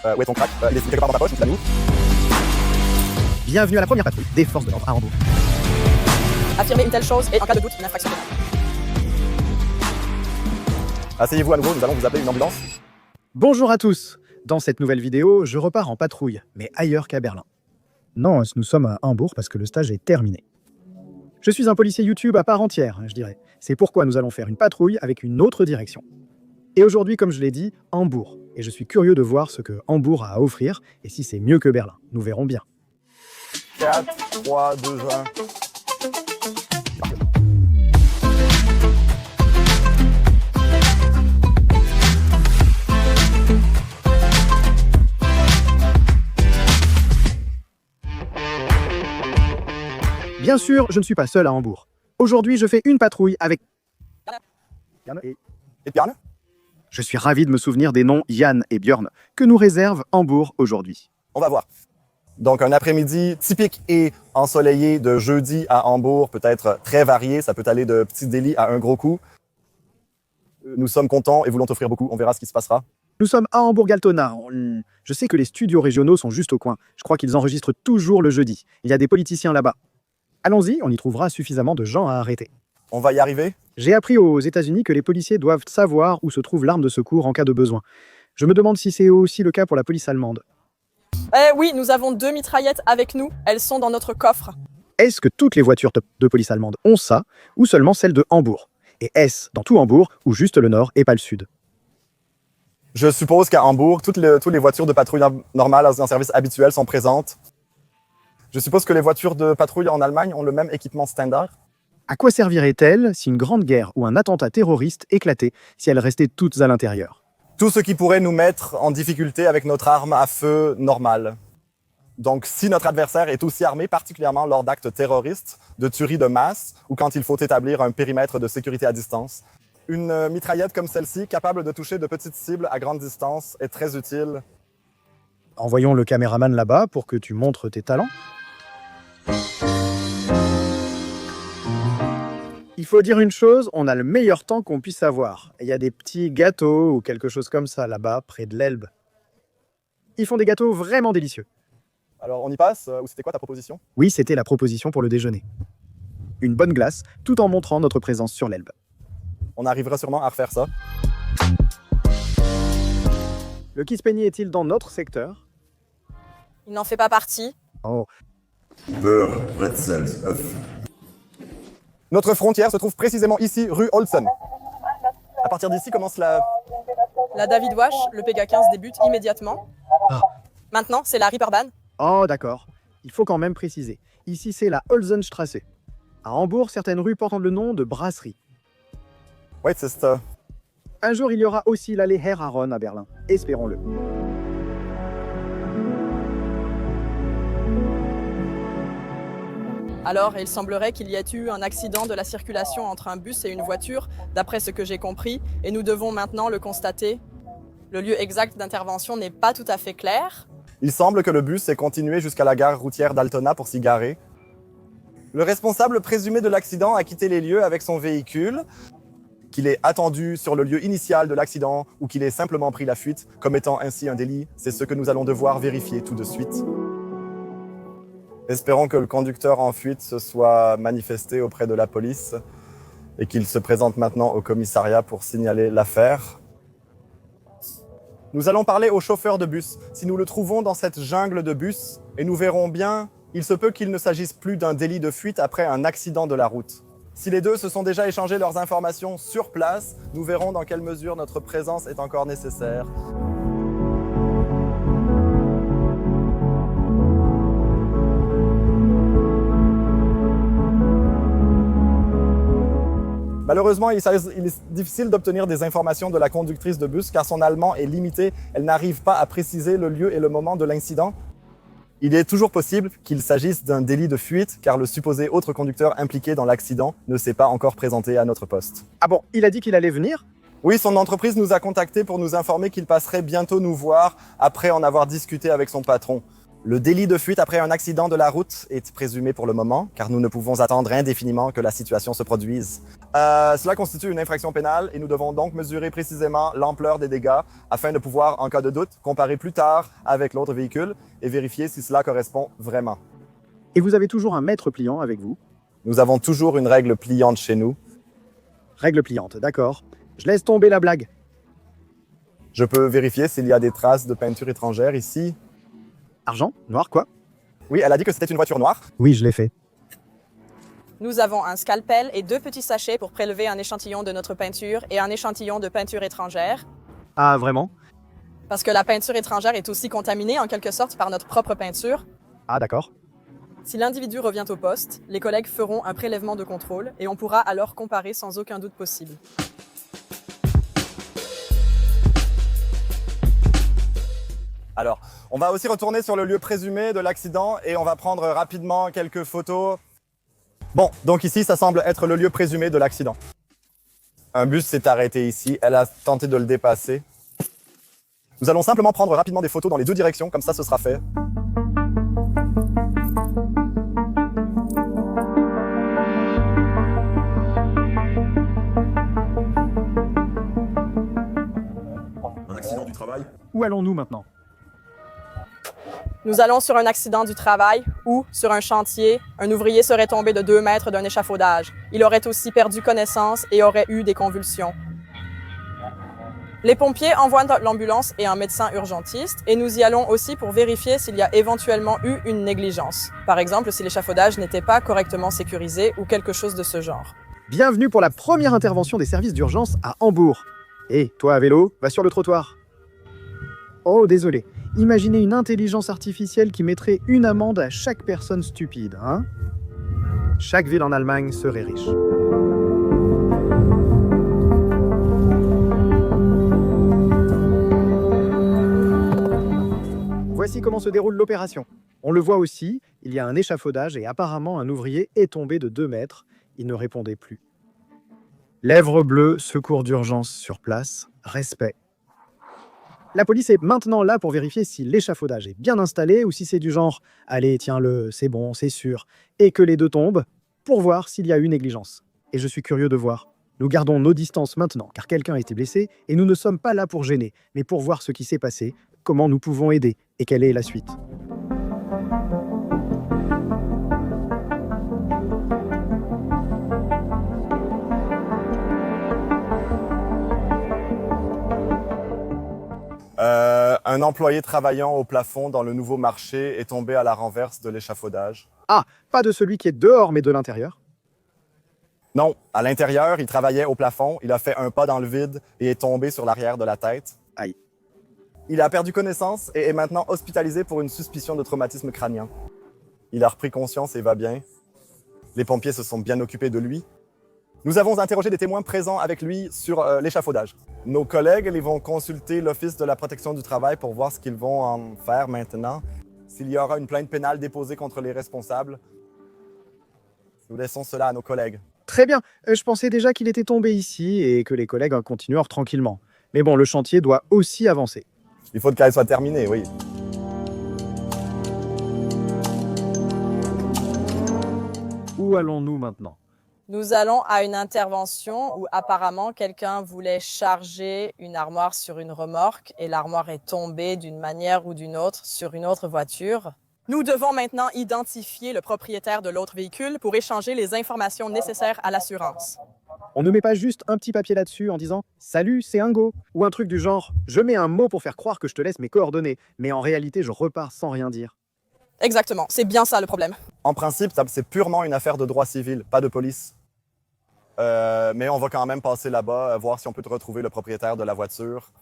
Où est ton crack? Il est quelque part dans ta poche, ou tu l'as mis où? Bienvenue à la première patrouille des forces de l'ordre à Hambourg. Affirmer une telle chose est en cas de doute une infraction pénale. Asseyez-vous à nouveau, nous allons vous appeler une ambulance. Bonjour à tous. Dans cette nouvelle vidéo, je repars en patrouille, mais ailleurs qu'à Berlin. Non, nous sommes à Hambourg parce que le stage est terminé. Je suis un policier YouTube à part entière, je dirais. C'est pourquoi nous allons faire une patrouille avec une autre direction. Et aujourd'hui, comme je l'ai dit, Hambourg. Et je suis curieux de voir ce que Hambourg a à offrir et si c'est mieux que Berlin. Nous verrons bien. 4, 3, 2, 1. Bien sûr, je ne suis pas seul à Hambourg. Aujourd'hui, je fais une patrouille avec Yann et Björn. Je suis ravi de me souvenir des noms Yann et Björn que nous réserve Hambourg aujourd'hui. On va voir. Donc, un après-midi typique et ensoleillé de jeudi à Hambourg peut être très varié. Ça peut aller de petits délits à un gros coup. Nous sommes contents et voulons t'offrir beaucoup. On verra ce qui se passera. Nous sommes à Hambourg-Altona. Je sais que les studios régionaux sont juste au coin. Je crois qu'ils enregistrent toujours le jeudi. Il y a des politiciens là-bas. Allons-y, on y trouvera suffisamment de gens à arrêter. On va y arriver. J'ai appris aux États-Unis que les policiers doivent savoir où se trouve l'arme de secours en cas de besoin. Je me demande si c'est aussi le cas pour la police allemande. Oui, nous avons 2 mitraillettes avec nous. Elles sont dans notre coffre. Est-ce que toutes les voitures de police allemande ont ça, ou seulement celles de Hambourg? Et est-ce dans tout Hambourg, ou juste le nord et pas le sud? Je suppose qu'à Hambourg, toutes les voitures de patrouille normales en service habituel sont présentes. Je suppose que les voitures de patrouille en Allemagne ont le même équipement standard. À quoi servirait-elle si une grande guerre ou un attentat terroriste éclatait si elles restaient toutes à l'intérieur? Tout ce qui pourrait nous mettre en difficulté avec notre arme à feu normale. Donc, si notre adversaire est aussi armé, particulièrement lors d'actes terroristes, de tueries de masse ou quand il faut établir un périmètre de sécurité à distance, une mitraillette comme celle-ci, capable de toucher de petites cibles à grande distance, est très utile. Envoyons le caméraman là-bas pour que tu montres tes talents. Il faut dire une chose, on a le meilleur temps qu'on puisse avoir. Il y a des petits gâteaux ou quelque chose comme ça là-bas, près de l'Elbe. Ils font des gâteaux vraiment délicieux. Alors, on y passe? Ou c'était quoi ta proposition? Oui, c'était la proposition pour le déjeuner. Une bonne glace, tout en montrant notre présence sur l'Elbe. On arrivera sûrement à refaire ça. Le Kiss Penny est-il dans notre secteur? Il n'en fait pas partie. Oh, Beurre, pretzels, œufs. Notre frontière se trouve précisément ici, rue Olsen. À partir d'ici commence la... La David Wash, le Pega 15 débute immédiatement. Ah. Maintenant, c'est la Ripperbahn. oh d'accord. Il faut quand même préciser. Ici, c'est la Olsenstrasse. À Hambourg, certaines rues portent le nom de brasserie. Ouais, c'est Un jour, il y aura aussi l'allée Herr Aaron à Berlin. Espérons-le. Alors, il semblerait qu'il y ait eu un accident de la circulation entre un bus et une voiture, d'après ce que j'ai compris, et nous devons maintenant le constater. Le lieu exact d'intervention n'est pas tout à fait clair. Il semble que le bus ait continué jusqu'à la gare routière d'Altona pour s'y garer. Le responsable présumé de l'accident a quitté les lieux avec son véhicule, qu'il ait attendu sur le lieu initial de l'accident ou qu'il ait simplement pris la fuite, commettant ainsi un délit. C'est ce que nous allons devoir vérifier tout de suite. Espérons que le conducteur en fuite se soit manifesté auprès de la police et qu'il se présente maintenant au commissariat pour signaler l'affaire. Nous allons parler au chauffeur de bus. Si nous le trouvons dans cette jungle de bus, et nous verrons bien, il se peut qu'il ne s'agisse plus d'un délit de fuite après un accident de la route. Si les deux se sont déjà échangés leurs informations sur place, nous verrons dans quelle mesure notre présence est encore nécessaire. Malheureusement, il est difficile d'obtenir des informations de la conductrice de bus car son allemand est limité. Elle n'arrive pas à préciser le lieu et le moment de l'incident. Il est toujours possible qu'il s'agisse d'un délit de fuite car le supposé autre conducteur impliqué dans l'accident ne s'est pas encore présenté à notre poste. Ah bon, il a dit qu'il allait venir? Oui, son entreprise nous a contactés pour nous informer qu'il passerait bientôt nous voir après en avoir discuté avec son patron. Le délit de fuite après un accident de la route est présumé pour le moment, car nous ne pouvons attendre indéfiniment que la situation se produise. Cela constitue une infraction pénale et nous devons donc mesurer précisément l'ampleur des dégâts afin de pouvoir, en cas de doute, comparer plus tard avec l'autre véhicule et vérifier si cela correspond vraiment. Et vous avez toujours un maître pliant avec vous? Nous avons toujours une règle pliante chez nous. Règle pliante, d'accord. Je laisse tomber la blague. Je peux vérifier s'il y a des traces de peinture étrangère ici. Argent? Noir, quoi? Oui, elle a dit que c'était une voiture noire. Oui, je l'ai fait. Nous avons un scalpel et 2 petits sachets pour prélever un échantillon de notre peinture et un échantillon de peinture étrangère. Ah, vraiment? Parce que la peinture étrangère est aussi contaminée en quelque sorte par notre propre peinture. Ah, d'accord. Si l'individu revient au poste, les collègues feront un prélèvement de contrôle et on pourra alors comparer sans aucun doute possible. Alors, on va aussi retourner sur le lieu présumé de l'accident et on va prendre rapidement quelques photos. Bon, donc ici, ça semble être le lieu présumé de l'accident. Un bus s'est arrêté ici, elle a tenté de le dépasser. Nous allons simplement prendre rapidement des photos dans les 2 directions, comme ça ce sera fait. Un accident du travail? Où allons-nous maintenant? Nous allons sur un accident du travail où, sur un chantier, un ouvrier serait tombé de 2 mètres d'un échafaudage. Il aurait aussi perdu connaissance et aurait eu des convulsions. Les pompiers envoient l'ambulance et un médecin urgentiste et nous y allons aussi pour vérifier s'il y a éventuellement eu une négligence. Par exemple, si l'échafaudage n'était pas correctement sécurisé ou quelque chose de ce genre. Bienvenue pour la première intervention des services d'urgence à Hambourg. Hé, toi à vélo, va sur le trottoir. Oh, désolé. Imaginez une intelligence artificielle qui mettrait une amende à chaque personne stupide, hein? Chaque ville en Allemagne serait riche. Voici comment se déroule l'opération. On le voit aussi, il y a un échafaudage et apparemment un ouvrier est tombé de 2 mètres. Il ne répondait plus. Lèvres bleues, secours d'urgence sur place, respect. La police est maintenant là pour vérifier si l'échafaudage est bien installé ou si c'est du genre « Allez, tiens-le, c'est bon, c'est sûr », et que les 2 tombent, pour voir s'il y a eu négligence. Et je suis curieux de voir. Nous gardons nos distances maintenant, car quelqu'un a été blessé, et nous ne sommes pas là pour gêner, mais pour voir ce qui s'est passé, comment nous pouvons aider, et quelle est la suite. Un employé travaillant au plafond dans le nouveau marché est tombé à la renverse de l'échafaudage. Ah, pas de celui qui est dehors, mais de l'intérieur. Non, à l'intérieur, il travaillait au plafond, il a fait un pas dans le vide et est tombé sur l'arrière de la tête. Aïe. Il a perdu connaissance et est maintenant hospitalisé pour une suspicion de traumatisme crânien. Il a repris conscience et va bien. Les pompiers se sont bien occupés de lui. Nous avons interrogé des témoins présents avec lui sur l'échafaudage. Nos collègues ils vont consulter l'Office de la protection du travail pour voir ce qu'ils vont en faire maintenant. S'il y aura une plainte pénale déposée contre les responsables, nous laissons cela à nos collègues. Très bien, je pensais déjà qu'il était tombé ici et que les collègues continuèrent tranquillement. Mais bon, le chantier doit aussi avancer. Il faut qu'elle soit terminée, oui. Où allons-nous maintenant? Nous allons à une intervention où apparemment quelqu'un voulait charger une armoire sur une remorque et l'armoire est tombée d'une manière ou d'une autre sur une autre voiture. Nous devons maintenant identifier le propriétaire de l'autre véhicule pour échanger les informations nécessaires à l'assurance. On ne met pas juste un petit papier là-dessus en disant « Salut, c'est un go » ou un truc du genre « Je mets un mot pour faire croire que je te laisse mes coordonnées, mais en réalité je repars sans rien dire. » Exactement, c'est bien ça le problème. En principe, c'est purement une affaire de droit civil, pas de police. Mais on va quand même passer là-bas, voir si on peut retrouver le propriétaire de la voiture.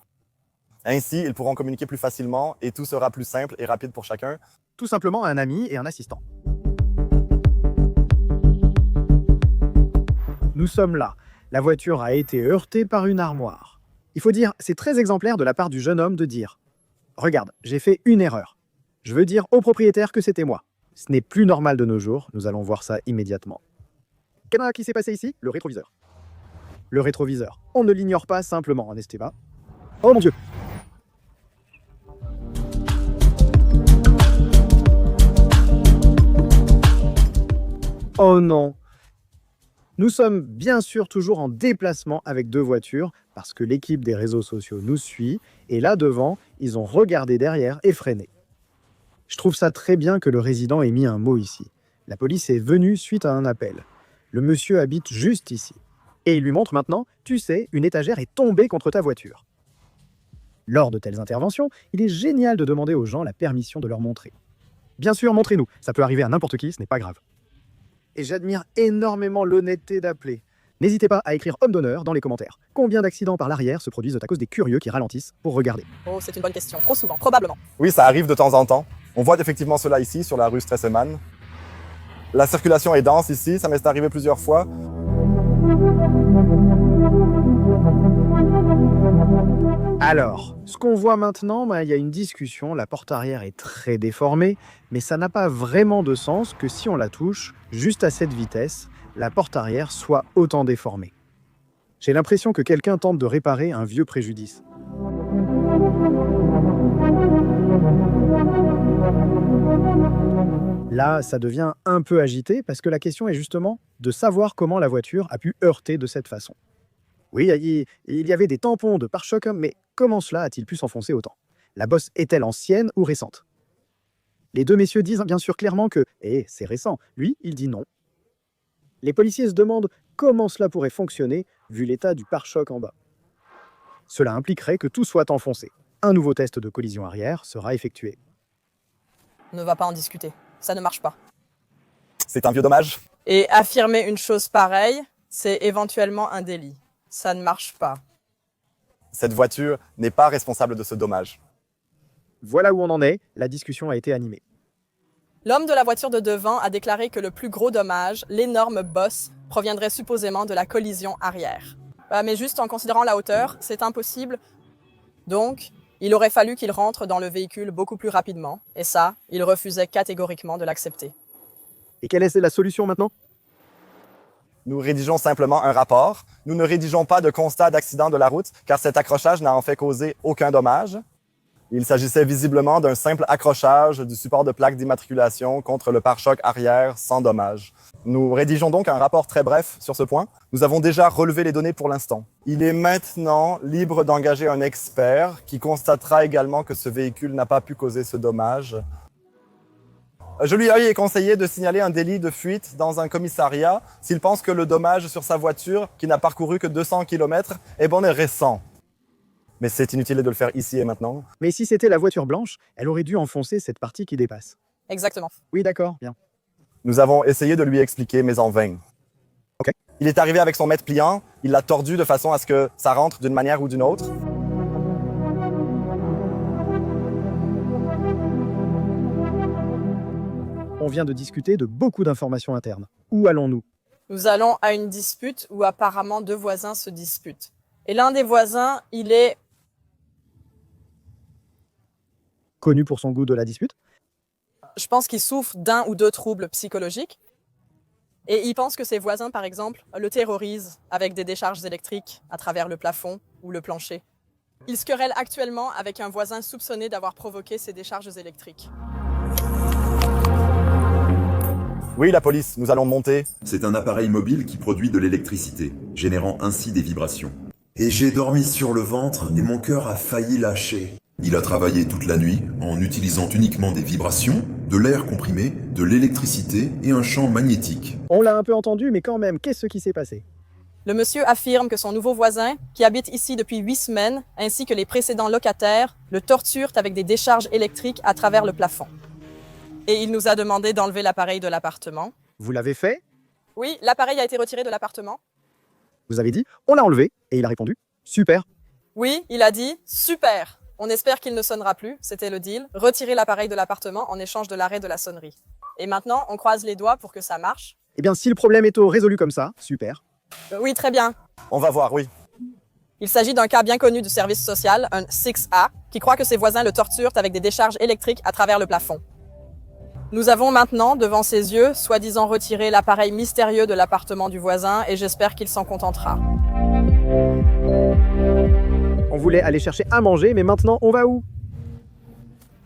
Ainsi, ils pourront communiquer plus facilement et tout sera plus simple et rapide pour chacun. Tout simplement un ami et un assistant. Nous sommes là. La voiture a été heurtée par une armoire. Il faut dire, c'est très exemplaire de la part du jeune homme de dire « Regarde, j'ai fait une erreur. Je veux dire au propriétaire que c'était moi. » Ce n'est plus normal de nos jours, nous allons voir ça immédiatement. Qu'est-ce qui s'est passé ici? Le rétroviseur. Le rétroviseur. On ne l'ignore pas simplement, n'est-ce pas? Oh mon Dieu! Oh non! Nous sommes bien sûr toujours en déplacement avec 2 voitures parce que l'équipe des réseaux sociaux nous suit et là devant, ils ont regardé derrière et freiné. Je trouve ça très bien que le résident ait mis un mot ici. La police est venue suite à un appel. Le monsieur habite juste ici. Et il lui montre maintenant, tu sais, une étagère est tombée contre ta voiture. Lors de telles interventions, il est génial de demander aux gens la permission de leur montrer. Bien sûr, montrez-nous, ça peut arriver à n'importe qui, ce n'est pas grave. Et j'admire énormément l'honnêteté d'appeler. N'hésitez pas à écrire homme d'honneur dans les commentaires. Combien d'accidents par l'arrière se produisent à cause des curieux qui ralentissent pour regarder? Oh, c'est une bonne question. Trop souvent, probablement. Oui, ça arrive de temps en temps. On voit effectivement cela ici, sur la rue Stresemann. La circulation est dense ici, ça m'est arrivé plusieurs fois. Alors, ce qu'on voit maintenant, il y a une discussion, la porte arrière est très déformée, mais ça n'a pas vraiment de sens que si on la touche, juste à cette vitesse, la porte arrière soit autant déformée. J'ai l'impression que quelqu'un tente de réparer un vieux préjudice. Là, ça devient un peu agité parce que la question est justement de savoir comment la voiture a pu heurter de cette façon. Oui, il y avait des tampons de pare-choc, mais comment cela a-t-il pu s'enfoncer autant? La bosse est-elle ancienne ou récente? Les 2 messieurs disent bien sûr clairement que « c'est récent ». Lui, il dit non. Les policiers se demandent comment cela pourrait fonctionner vu l'état du pare-choc en bas. Cela impliquerait que tout soit enfoncé. Un nouveau test de collision arrière sera effectué. On ne va pas en discuter. Ça ne marche pas. C'est un vieux dommage. Et affirmer une chose pareille, c'est éventuellement un délit. Ça ne marche pas. Cette voiture n'est pas responsable de ce dommage. Voilà où on en est, la discussion a été animée. L'homme de la voiture de devant a déclaré que le plus gros dommage, l'énorme bosse, proviendrait supposément de la collision arrière. Mais juste en considérant la hauteur, c'est impossible. Donc, il aurait fallu qu'il rentre dans le véhicule beaucoup plus rapidement. Et ça, il refusait catégoriquement de l'accepter. Et quelle est la solution maintenant? Nous rédigeons simplement un rapport. Nous ne rédigeons pas de constat d'accident de la route, car cet accrochage n'a en fait causé aucun dommage. Il s'agissait visiblement d'un simple accrochage du support de plaque d'immatriculation contre le pare-choc arrière sans dommage. Nous rédigeons donc un rapport très bref sur ce point. Nous avons déjà relevé les données pour l'instant. Il est maintenant libre d'engager un expert qui constatera également que ce véhicule n'a pas pu causer ce dommage. Je lui ai conseillé de signaler un délit de fuite dans un commissariat s'il pense que le dommage sur sa voiture, qui n'a parcouru que 200 km, est récent. Mais c'est inutile de le faire ici et maintenant. Mais si c'était la voiture blanche, elle aurait dû enfoncer cette partie qui dépasse. Exactement. Oui, d'accord, bien. Nous avons essayé de lui expliquer, mais en vain. Ok. Il est arrivé avec son mètre pliant, il l'a tordu de façon à ce que ça rentre d'une manière ou d'une autre. On vient de discuter de beaucoup d'informations internes. Où allons-nous? Nous allons à une dispute où apparemment 2 voisins se disputent. Et l'un des voisins, il est Connu pour son goût de la dispute? je pense qu'il souffre d'un ou 2 troubles psychologiques. Et il pense que ses voisins, par exemple, le terrorisent avec des décharges électriques à travers le plafond ou le plancher. Il se querelle actuellement avec un voisin soupçonné d'avoir provoqué ces décharges électriques. Oui, la police, nous allons monter. C'est un appareil mobile qui produit de l'électricité, générant ainsi des vibrations. Et j'ai dormi sur le ventre et mon cœur a failli lâcher. Il a travaillé toute la nuit en utilisant uniquement des vibrations, de l'air comprimé, de l'électricité et un champ magnétique. On l'a un peu entendu, mais quand même, qu'est-ce qui s'est passé? Le monsieur affirme que son nouveau voisin, qui habite ici depuis 8 semaines, ainsi que les précédents locataires, le torturent avec des décharges électriques à travers le plafond. Et il nous a demandé d'enlever l'appareil de l'appartement. Vous l'avez fait? Oui, l'appareil a été retiré de l'appartement. Vous avez dit, on l'a enlevé, et il a répondu, super. Oui, il a dit « Super !» On espère qu'il ne sonnera plus, c'était le deal. Retirer l'appareil de l'appartement en échange de l'arrêt de la sonnerie. Et maintenant, on croise les doigts pour que ça marche. Eh bien, si le problème est résolu comme ça, super. Oui, très bien. On va voir, oui. Il s'agit d'un cas bien connu du service social, un 6A, qui croit que ses voisins le torturent avec des décharges électriques à travers le plafond. Nous avons maintenant, devant ses yeux, soi-disant retiré l'appareil mystérieux de l'appartement du voisin et j'espère qu'il s'en contentera. On voulait aller chercher à manger, mais maintenant, on va où?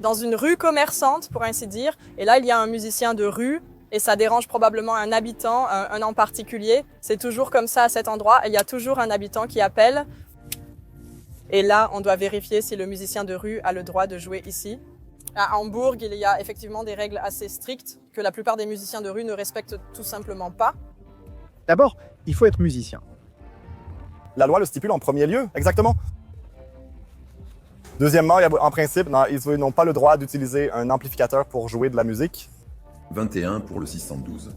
Dans une rue commerçante, pour ainsi dire, et là, il y a un musicien de rue et ça dérange probablement un habitant, un en particulier. C'est toujours comme ça à cet endroit. Il y a toujours un habitant qui appelle. Et là, on doit vérifier si le musicien de rue a le droit de jouer ici. À Hambourg, il y a effectivement des règles assez strictes que la plupart des musiciens de rue ne respectent tout simplement pas. D'abord, il faut être musicien. La loi le stipule en premier lieu, exactement. Deuxièmement, en principe, ils n'ont pas le droit d'utiliser un amplificateur pour jouer de la musique. 21 pour le 612.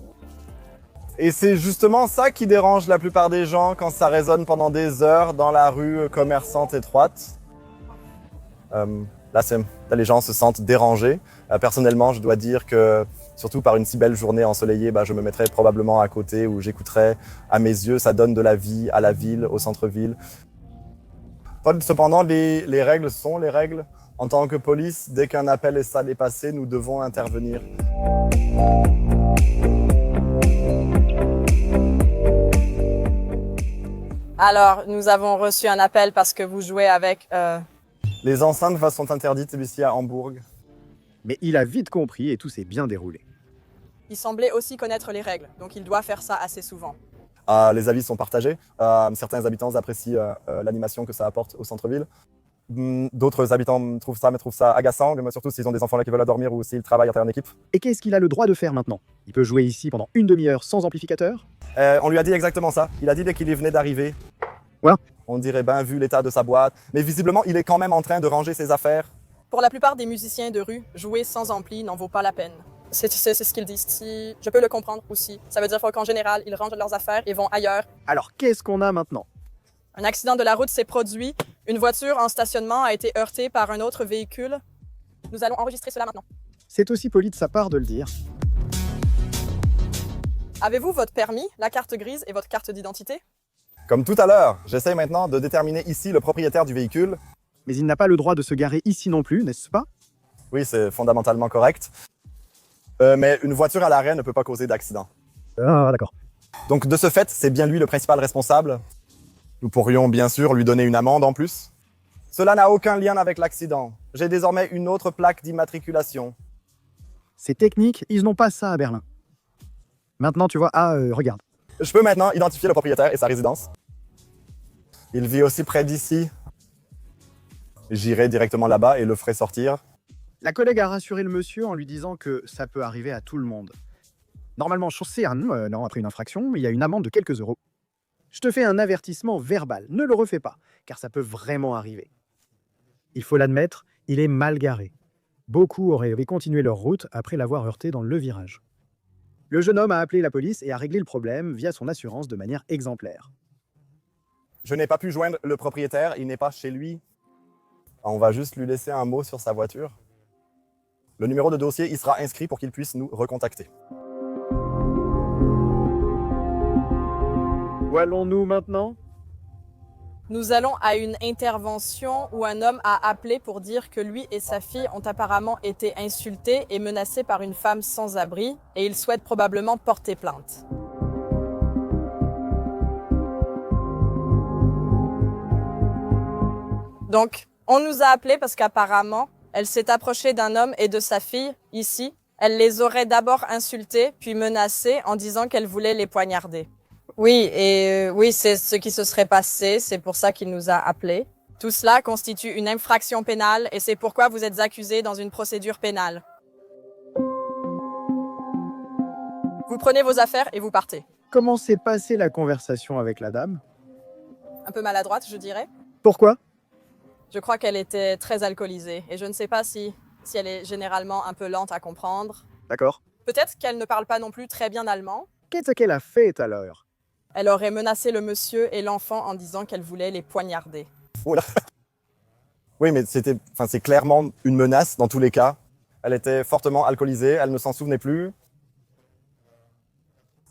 Et c'est justement ça qui dérange la plupart des gens quand ça résonne pendant des heures dans la rue commerçante étroite. Là, les gens se sentent dérangés. Personnellement, je dois dire que, surtout par une si belle journée ensoleillée, je me mettrais probablement à côté où j'écouterais à mes yeux, ça donne de la vie à la ville, au centre-ville. Cependant, les règles sont les règles. En tant que police, dès qu'un appel est dépassé, nous devons intervenir. Alors, nous avons reçu un appel parce que vous jouez avec... Les enceintes sont interdites ici à Hambourg. Mais il a vite compris et tout s'est bien déroulé. Il semblait aussi connaître les règles, donc il doit faire ça assez souvent. Les avis sont partagés. Certains habitants apprécient l'animation que ça apporte au centre-ville. D'autres habitants trouvent ça agaçant, surtout s'ils ont des enfants là qui veulent dormir ou s'ils travaillent en équipe. Et qu'est-ce qu'il a le droit de faire maintenant? Il peut jouer ici pendant une demi-heure sans amplificateur? On lui a dit exactement ça. Il a dit dès qu'il venait d'arriver. Voilà. On dirait vu l'état de sa boîte. Mais visiblement, il est quand même en train de ranger ses affaires. Pour la plupart des musiciens de rue, jouer sans ampli n'en vaut pas la peine. C'est ce qu'ils disent. Si je peux le comprendre aussi. Ça veut dire qu'en général, ils rangent leurs affaires et vont ailleurs. Alors qu'est-ce qu'on a maintenant? Un accident de la route s'est produit. Une voiture en stationnement a été heurtée par un autre véhicule. Nous allons enregistrer cela maintenant. C'est aussi poli de sa part de le dire. Avez-vous votre permis, la carte grise et votre carte d'identité? Comme tout à l'heure, j'essaie maintenant de déterminer ici le propriétaire du véhicule. Mais il n'a pas le droit de se garer ici non plus, n'est-ce pas? Oui, c'est fondamentalement correct. Mais une voiture à l'arrêt ne peut pas causer d'accident. Ah, d'accord. Donc de ce fait, c'est bien lui le principal responsable. Nous pourrions bien sûr lui donner une amende en plus. Cela n'a aucun lien avec l'accident. J'ai désormais une autre plaque d'immatriculation. C'est technique, ils n'ont pas ça à Berlin. Maintenant, tu vois, regarde. Je peux maintenant identifier le propriétaire et sa résidence. Il vit aussi près d'ici. J'irai directement là-bas et le ferai sortir. La collègue a rassuré le monsieur en lui disant que ça peut arriver à tout le monde. Normalement, c'est après une infraction, il y a une amende de quelques euros. Je te fais un avertissement verbal, ne le refais pas, car ça peut vraiment arriver. Il faut l'admettre, il est mal garé. Beaucoup auraient continué leur route après l'avoir heurté dans le virage. Le jeune homme a appelé la police et a réglé le problème via son assurance de manière exemplaire. Je n'ai pas pu joindre le propriétaire, il n'est pas chez lui. On va juste lui laisser un mot sur sa voiture. Le numéro de dossier y sera inscrit pour qu'il puisse nous recontacter. Où allons-nous maintenant? Nous allons à une intervention où un homme a appelé pour dire que lui et sa fille ont apparemment été insultés et menacés par une femme sans abri et il souhaite probablement porter plainte. Donc, on nous a appelés parce qu'apparemment, elle s'est approchée d'un homme et de sa fille, ici. Elle les aurait d'abord insultés, puis menacés en disant qu'elle voulait les poignarder. Oui, c'est ce qui se serait passé, c'est pour ça qu'il nous a appelés. Tout cela constitue une infraction pénale et c'est pourquoi vous êtes accusés dans une procédure pénale. Vous prenez vos affaires et vous partez. Comment s'est passée la conversation avec la dame? Un peu maladroite, je dirais. Pourquoi? Je crois qu'elle était très alcoolisée et je ne sais pas si elle est généralement un peu lente à comprendre. D'accord. Peut-être qu'elle ne parle pas non plus très bien allemand. Qu'est-ce qu'elle a fait alors? Elle aurait menacé le monsieur et l'enfant en disant qu'elle voulait les poignarder. Oula. Oui, mais c'est clairement une menace dans tous les cas. Elle était fortement alcoolisée, elle ne s'en souvenait plus.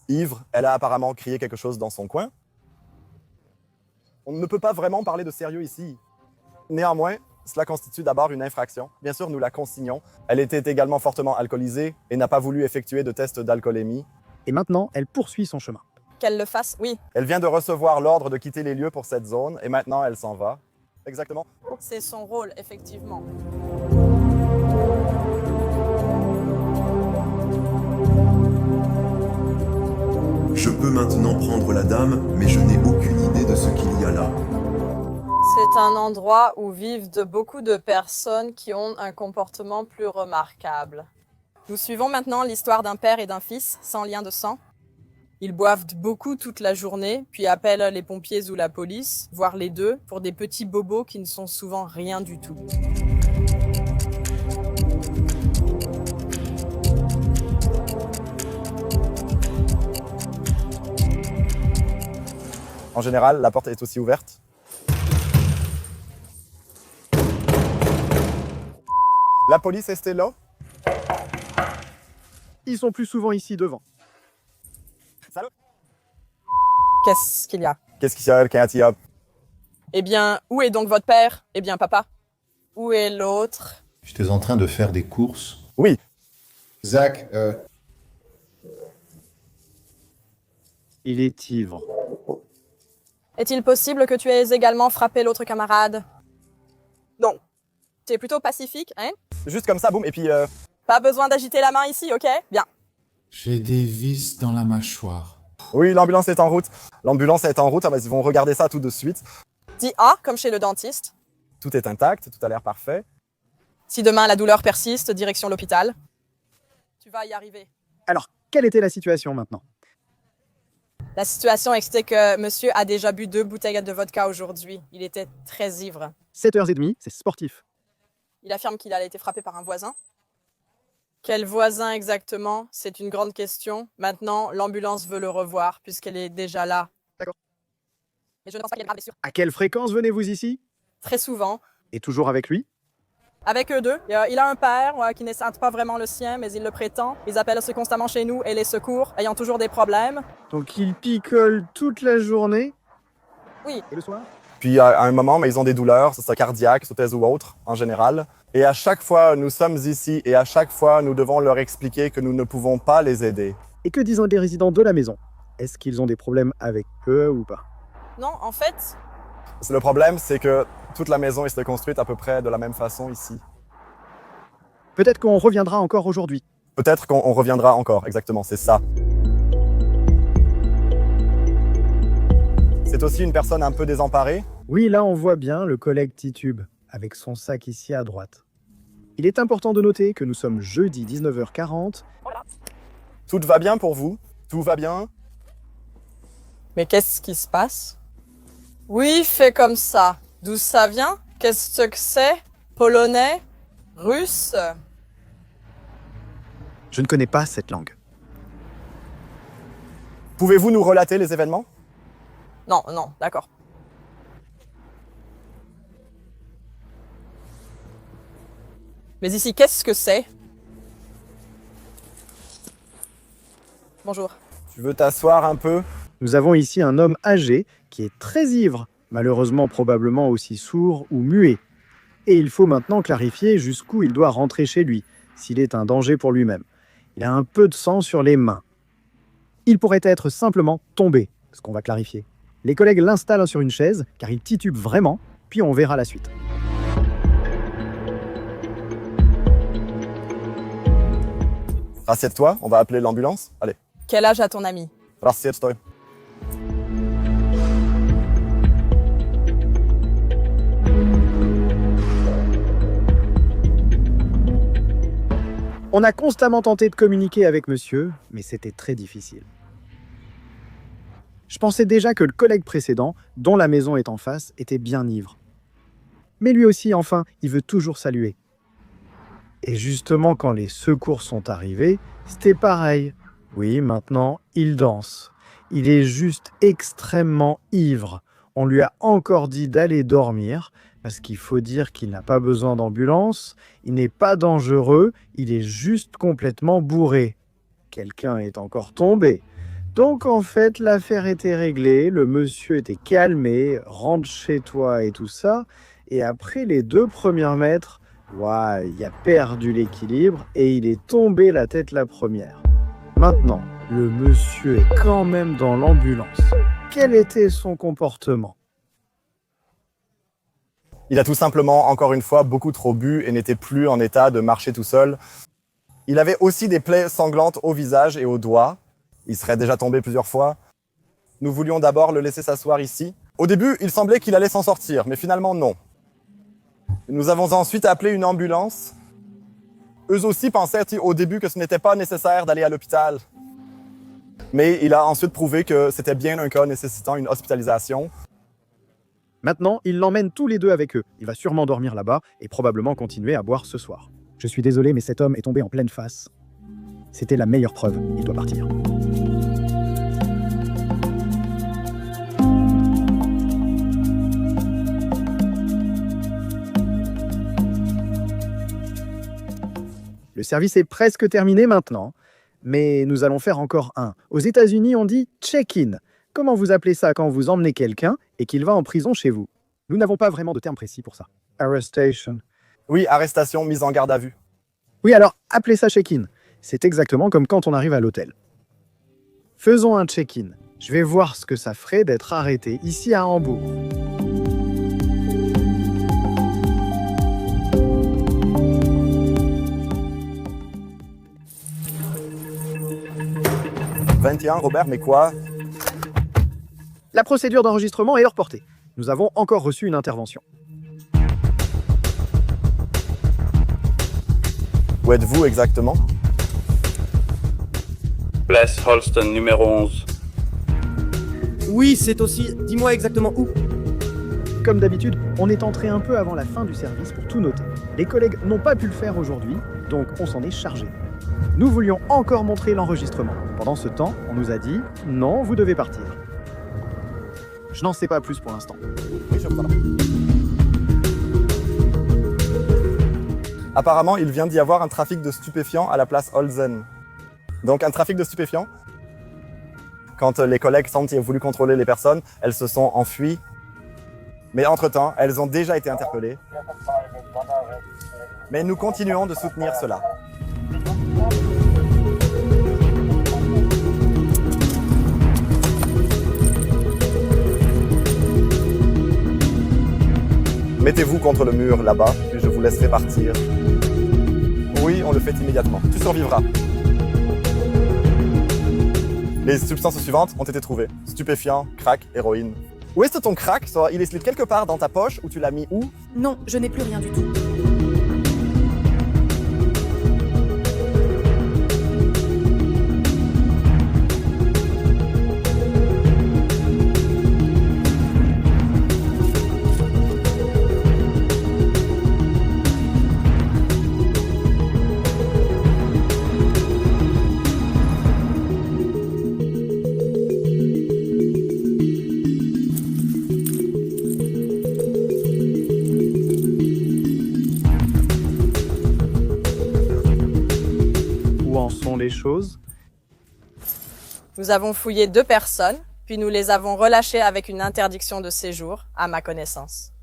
Ivre, elle a apparemment crié quelque chose dans son coin. On ne peut pas vraiment parler de sérieux ici. Néanmoins, cela constitue d'abord une infraction. Bien sûr, nous la consignons. Elle était également fortement alcoolisée et n'a pas voulu effectuer de test d'alcoolémie. Et maintenant, elle poursuit son chemin. Qu'elle le fasse, oui. Elle vient de recevoir l'ordre de quitter les lieux pour cette zone et maintenant elle s'en va. Exactement. C'est son rôle, effectivement. maintenant prendre la dame, mais je n'ai aucune idée de ce qu'il y a là. C'est un endroit où vivent beaucoup de personnes qui ont un comportement plus remarquable. Nous suivons maintenant l'histoire d'un père et d'un fils sans lien de sang. Ils boivent beaucoup toute la journée, puis appellent les pompiers ou la police, voire les deux, pour des petits bobos qui ne sont souvent rien du tout. En général, la porte est aussi ouverte. La police est là? Ils sont plus souvent ici devant. Salut. Qu'est-ce qu'il y a? Qu'est-ce qu'il y a, quand il y a? Eh bien, où est donc votre père? Eh bien, papa. Où est l'autre? J'étais en train de faire des courses. Oui, Zach, Il est ivre. Est-il possible que tu aies également frappé l'autre camarade? Non. Tu es plutôt pacifique, hein? juste comme ça, boum, et puis... Pas besoin d'agiter la main ici, ok? Bien. J'ai des vis dans la mâchoire. Oui, l'ambulance est en route. L'ambulance est en route, ils vont regarder ça tout de suite. Dis A, comme chez le dentiste. Tout est intact, tout a l'air parfait. Si demain la douleur persiste, direction l'hôpital. Tu vas y arriver. Alors, quelle était la situation maintenant? La situation était que monsieur a déjà bu 2 bouteilles de vodka aujourd'hui. Il était très ivre. 7h30, c'est sportif. Il affirme qu'il a été frappé par un voisin. Quel voisin exactement? C'est une grande question. Maintenant, l'ambulance veut le revoir puisqu'elle est déjà là. D'accord. Mais je ne pense pas qu'il y ait de grave blessure. À quelle fréquence venez-vous ici? Très souvent. Et toujours avec lui? Avec eux deux. Il a un père qui n'est certes pas vraiment le sien, mais il le prétend. Ils appellent constamment chez nous et les secours, ayant toujours des problèmes. Donc il picole toute la journée? Oui. Et le soir? Puis à un moment, mais ils ont des douleurs, c'est ça, cardiaques, southaises ou autres, en général. Et à chaque fois, nous sommes ici, et à chaque fois, nous devons leur expliquer que nous ne pouvons pas les aider. Et que disent les résidents de la maison? Est-ce qu'ils ont des problèmes avec eux ou pas? Non, en fait, Le problème, c'est que toute la maison est construite à peu près de la même façon ici. Peut-être qu'on reviendra encore aujourd'hui. Peut-être qu'on reviendra encore, exactement, c'est ça. C'est aussi une personne un peu désemparée. Oui, là on voit bien le collègue Titube, avec son sac ici à droite. Il est important de noter que nous sommes jeudi 19h40. Tout va bien pour vous? Tout va bien? mais qu'est-ce qui se passe? Oui, fait comme ça. D'où ça vient? Qu'est-ce que c'est? Polonais? Russe? Je ne connais pas cette langue. Pouvez-vous nous relater les événements? Non, non, d'accord. Mais ici, qu'est-ce que c'est? Bonjour. Tu veux t'asseoir un peu? Nous avons ici un homme âgé qui est très ivre, malheureusement probablement aussi sourd ou muet. Et il faut maintenant clarifier jusqu'où il doit rentrer chez lui, s'il est un danger pour lui-même. Il a un peu de sang sur les mains. Il pourrait être simplement tombé, ce qu'on va clarifier. Les collègues l'installent sur une chaise, car il titube vraiment, puis on verra la suite. Rassieds-toi, on va appeler l'ambulance. Allez, Quel âge a ton ami? rassieds-toi. On a constamment tenté de communiquer avec monsieur, mais c'était très difficile. Je pensais déjà que le collègue précédent, dont la maison est en face, était bien ivre. Mais lui aussi, enfin, il veut toujours saluer. Et justement, quand les secours sont arrivés, c'était pareil. Oui, maintenant, il danse. Il est juste extrêmement ivre. On lui a encore dit d'aller dormir, parce qu'il faut dire qu'il n'a pas besoin d'ambulance, il n'est pas dangereux, il est juste complètement bourré. Quelqu'un est encore tombé. Donc en fait, l'affaire était réglée, le monsieur était calmé, rentre chez toi et tout ça, et après les 2 premiers mètres, ouais, il a perdu l'équilibre et il est tombé la tête la première. Maintenant, le monsieur est quand même dans l'ambulance. Quel était son comportement ? Il a tout simplement, encore une fois, beaucoup trop bu et n'était plus en état de marcher tout seul. Il avait aussi des plaies sanglantes au visage et aux doigts. Il serait déjà tombé plusieurs fois. Nous voulions d'abord le laisser s'asseoir ici. Au début, il semblait qu'il allait s'en sortir, mais finalement non. Nous avons ensuite appelé une ambulance. Eux aussi pensaient au début que ce n'était pas nécessaire d'aller à l'hôpital. Mais il a ensuite prouvé que c'était bien un cas nécessitant une hospitalisation. Maintenant, ils l'emmènent tous les deux avec eux. Il va sûrement dormir là-bas et probablement continuer à boire ce soir. Je suis désolé, mais cet homme est tombé en pleine face. C'était la meilleure preuve. Il doit partir. Le service est presque terminé maintenant, mais nous allons faire encore un. Aux États-Unis, on dit check-in. Comment vous appelez ça quand vous emmenez quelqu'un et qu'il va en prison chez vous? Nous n'avons pas vraiment de terme précis pour ça. Arrestation. Oui, arrestation, mise en garde à vue. Oui, alors appelez ça check-in. C'est exactement comme quand on arrive à l'hôtel. Faisons un check-in. Je vais voir ce que ça ferait d'être arrêté ici à Hambourg. « 21, Robert, mais quoi? La procédure d'enregistrement est hors portée. Nous avons encore reçu une intervention. Où êtes-vous exactement? Place Holston, numéro 11. Oui, c'est aussi... Dis-moi exactement où. Comme d'habitude, on est entré un peu avant la fin du service pour tout noter. Les collègues n'ont pas pu le faire aujourd'hui, donc on s'en est chargé. Nous voulions encore montrer l'enregistrement. Pendant ce temps, on nous a dit « Non, vous devez partir ». Je n'en sais pas plus pour l'instant. Oui, je crois. Apparemment, il vient d'y avoir un trafic de stupéfiants à la place Holzen. Donc un trafic de stupéfiants. Quand les collègues ont voulu contrôler les personnes, elles se sont enfuies. Mais entre-temps, elles ont déjà été interpellées. Mais nous continuons de soutenir cela. Mettez-vous contre le mur là-bas, puis je vous laisserai partir. Oui, on le fait immédiatement. Tu survivras. Les substances suivantes ont été trouvées. Stupéfiants, crack, héroïne. Où est-ce ton crack? Il est quelque part dans ta poche ou tu l'as mis où? Non, je n'ai plus rien du tout. Les choses. Nous avons fouillé 2 personnes, puis nous les avons relâchées avec une interdiction de séjour, à ma connaissance.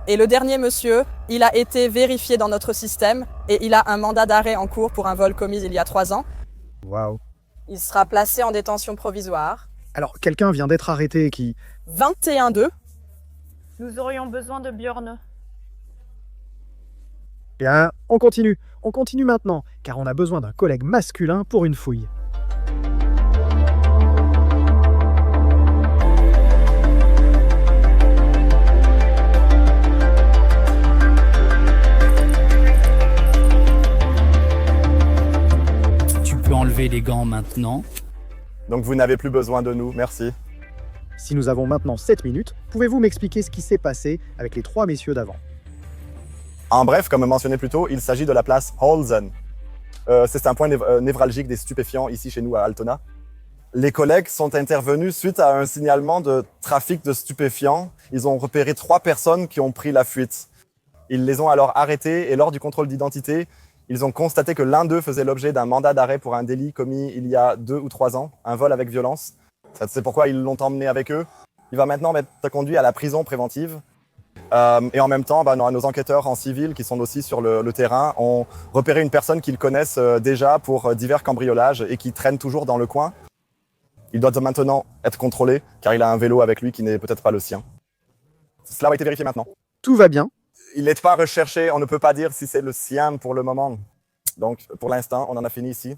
Et le dernier monsieur, il a été vérifié dans notre système et il a un mandat d'arrêt en cours pour un vol commis il y a 3 ans. Waouh. Il sera placé en détention provisoire. Alors, quelqu'un vient d'être arrêté qui... 21-2. Nous aurions besoin de Björn. Bien, on continue. On continue maintenant, car on a besoin d'un collègue masculin pour une fouille. Tu peux enlever les gants maintenant. Donc vous n'avez plus besoin de nous, merci. Si nous avons maintenant 7 minutes, pouvez-vous m'expliquer ce qui s'est passé avec les 3 messieurs d'avant? En bref, comme mentionné plus tôt, il s'agit de la place Holzen. C'est un point névralgique des stupéfiants ici chez nous à Altona. Les collègues sont intervenus suite à un signalement de trafic de stupéfiants. Ils ont repéré 3 personnes qui ont pris la fuite. Ils les ont alors arrêtés et lors du contrôle d'identité, ils ont constaté que l'un d'eux faisait l'objet d'un mandat d'arrêt pour un délit commis il y a 2 ou 3 ans, un vol avec violence. C'est pourquoi ils l'ont emmené avec eux. Il va maintenant être conduit à la prison préventive. Et en même temps, nos enquêteurs en civil qui sont aussi sur le terrain ont repéré une personne qu'ils connaissent déjà pour divers cambriolages et qui traîne toujours dans le coin. Il doit maintenant être contrôlé car il a un vélo avec lui qui n'est peut-être pas le sien. Cela a été vérifié maintenant. Tout va bien. Il n'est pas recherché, on ne peut pas dire si c'est le sien pour le moment. Donc pour l'instant, on en a fini ici.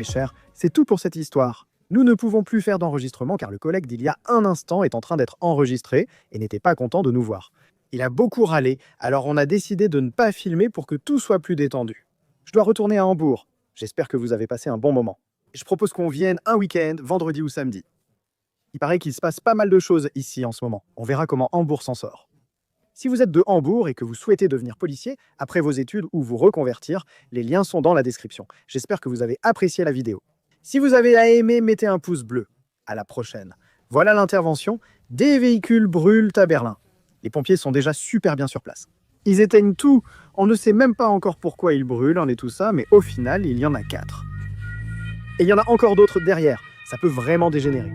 chers, c'est tout pour cette histoire. Nous ne pouvons plus faire d'enregistrement car le collègue d'il y a un instant est en train d'être enregistré et n'était pas content de nous voir. Il a beaucoup râlé, alors on a décidé de ne pas filmer pour que tout soit plus détendu. Je dois retourner à Hambourg. J'espère que vous avez passé un bon moment. Je propose qu'on vienne un week-end, vendredi ou samedi. Il paraît qu'il se passe pas mal de choses ici en ce moment. On verra comment Hambourg s'en sort. Si vous êtes de Hambourg et que vous souhaitez devenir policier après vos études ou vous reconvertir, les liens sont dans la description. J'espère que vous avez apprécié la vidéo. Si vous avez aimé, mettez un pouce bleu. À la prochaine. Voilà l'intervention. Des véhicules brûlent à Berlin. Les pompiers sont déjà super bien sur place. Ils éteignent tout. On ne sait même pas encore pourquoi ils brûlent et tout ça, mais au final, il y en a 4. Et il y en a encore d'autres derrière. Ça peut vraiment dégénérer.